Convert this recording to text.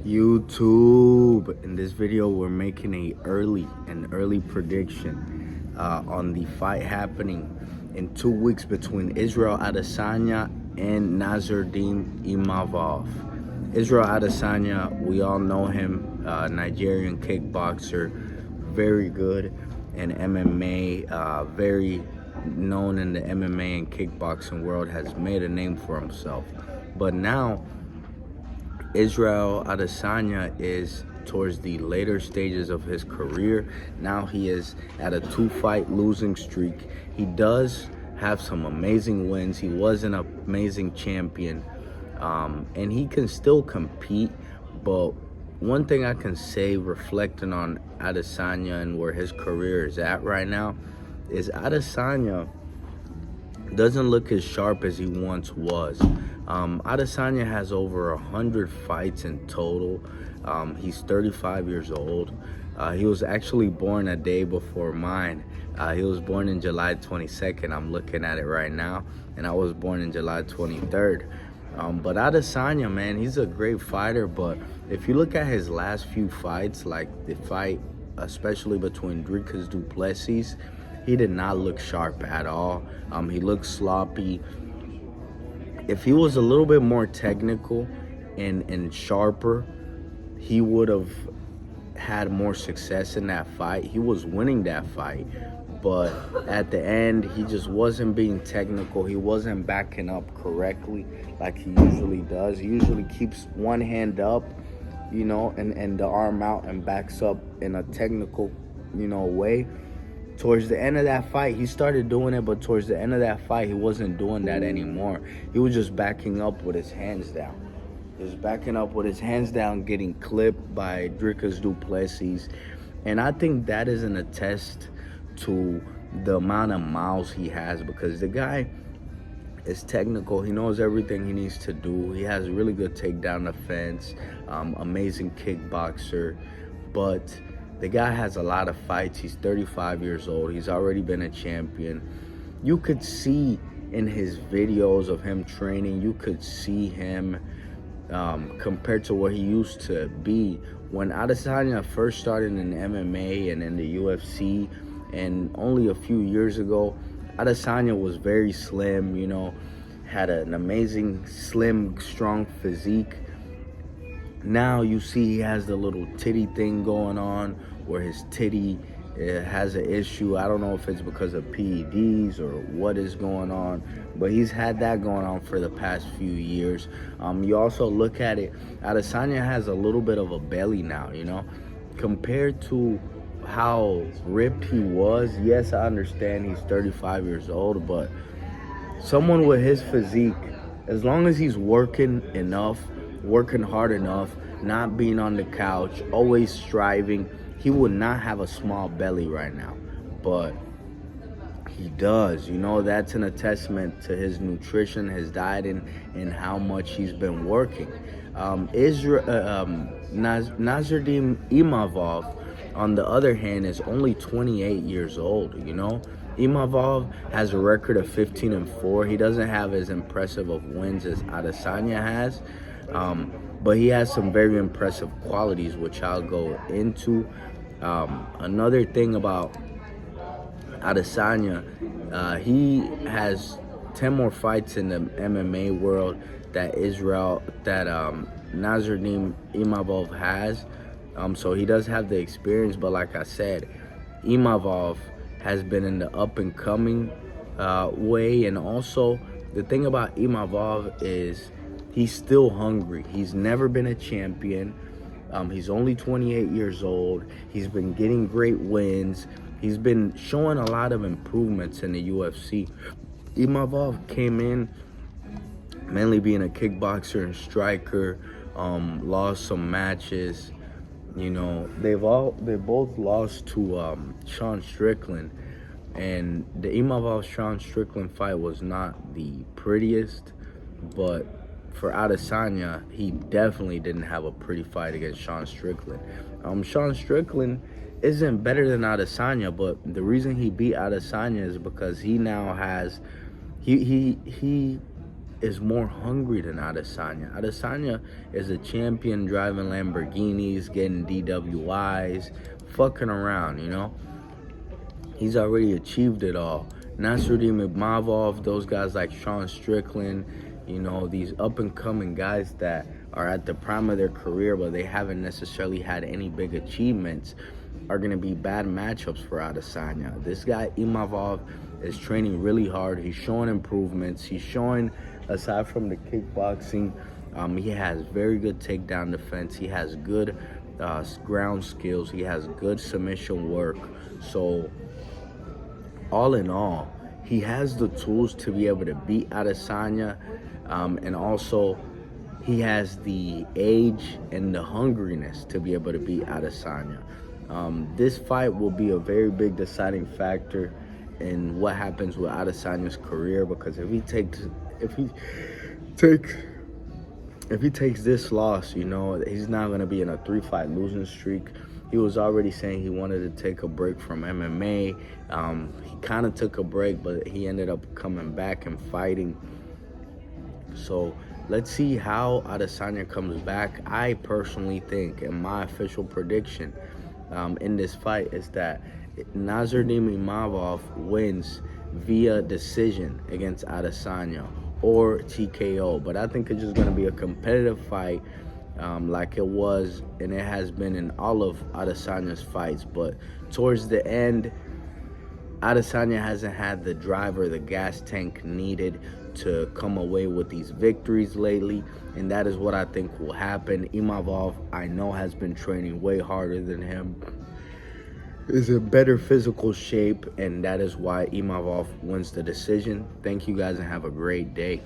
YouTube. In this video, we're making an early prediction on the fight happening in 2 weeks between Israel Adesanya and Nassourdine Imavov. Israel Adesanya, we all know him, Nigerian kickboxer, very good in MMA, very known in the MMA and kickboxing world, has made a name for himself. But now, Israel Adesanya is towards the later stages of his career. Now he is at a 2-fight losing streak. He does have some amazing wins. He was an amazing champion, and he can still compete. But one thing I can say, reflecting on Adesanya and where his career is at right now, is Adesanya doesn't look as sharp as he once was. Adesanya has over 100 fights in total. He's 35 years old. He was actually born a day before mine. He was born in July 22nd. I'm looking at it right now. And I was born in July 23rd. But Adesanya, man, he's a great fighter. But if you look at his last few fights, like the fight, especially between Dricus du Plessis, he did not look sharp at all. He looked sloppy. If he was a little bit more technical and sharper, he would have had more success in that fight. He was winning that fight, but at the end, he just wasn't being technical. He wasn't backing up correctly like he usually does. He usually keeps one hand up, and the arm out and backs up in a technical, way. Towards the end of that fight, he started doing it, but towards the end of that fight, he wasn't doing that anymore. He was just backing up with his hands down. He was backing up with his hands down, getting clipped by Dricus du Plessis. And I think that is an attest to the amount of miles he has, because the guy is technical. He knows everything he needs to do. He has really good takedown defense, amazing kickboxer, but the guy has a lot of fights. He's 35 years old. He's already been a champion. You could see in his videos of him training, you could see him compared to what he used to be. When Adesanya first started in MMA and in the UFC, and only a few years ago, Adesanya was very slim, had an amazing, slim, strong physique. Now you see he has the little titty thing going on, where his titty has an issue. I don't know if it's because of PEDs or what is going on, but he's had that going on for the past few years. You also look at it, Adesanya has a little bit of a belly now, compared to how ripped he was. Yes, I understand he's 35 years old, but someone with his physique, as long as he's working hard enough, not being on the couch, always striving, he would not have a small belly right now. But he does. That's an attestament to his nutrition, his diet, and how much he's been working. Nassourdine Imavov, on the other hand, is only 28 years old, Imavov has a record of 15-4. He doesn't have as impressive of wins as Adesanya has, but he has some very impressive qualities, which I'll go into. Another thing about Adesanya, he has 10 more fights in the MMA world that Nassourdine Imavov has. So he does have the experience, but like I said, Imavov has been in the up-and-coming way. And also, the thing about Imavov is he's still hungry. He's never been a champion. He's only 28 years old. He's been getting great wins. He's been showing a lot of improvements in the UFC. Imavov came in mainly being a kickboxer and striker, lost some matches. They both lost to Sean Strickland, and the Imavov-Sean Strickland fight was not the prettiest, but for Adesanya, he definitely didn't have a pretty fight against Sean Strickland. Sean Strickland isn't better than Adesanya, but the reason he beat Adesanya is because he now has he is more hungry than Adesanya. Adesanya is a champion driving Lamborghinis, getting DWIs, fucking around, you know? He's already achieved it all. Nassourdine, Imavov, those guys like Sean Strickland, you know, these up-and-coming guys that are at the prime of their career, but they haven't necessarily had any big achievements, are going to be bad matchups for Adesanya. This guy, Imavov, is training really hard. He's showing improvements. He's showing, aside from the kickboxing, he has very good takedown defense. He has good ground skills. He has good submission work. So, all in all, he has the tools to be able to beat Adesanya, and also he has the age and the hungriness to be able to beat Adesanya. This fight will be a very big deciding factor in what happens with Adesanya's career, because if he takes this loss, you know, he's not going to be in a 3-fight losing streak. He was already saying he wanted to take a break from MMA. He kind of took a break, but he ended up coming back and fighting. So let's see how Adesanya comes back. I personally think, and my official prediction in this fight is that Nassourdine Imavov wins via decision against Adesanya or TKO. But I think it's just going to be a competitive fight, like it was and it has been in all of Adesanya's fights. But towards the end, Adesanya hasn't had the drive or the gas tank needed to come away with these victories lately, and that is what I think will happen. Imavov, I know, has been training way harder than him, is in better physical shape, and that is why Imavov wins the decision. Thank you guys and have a great day.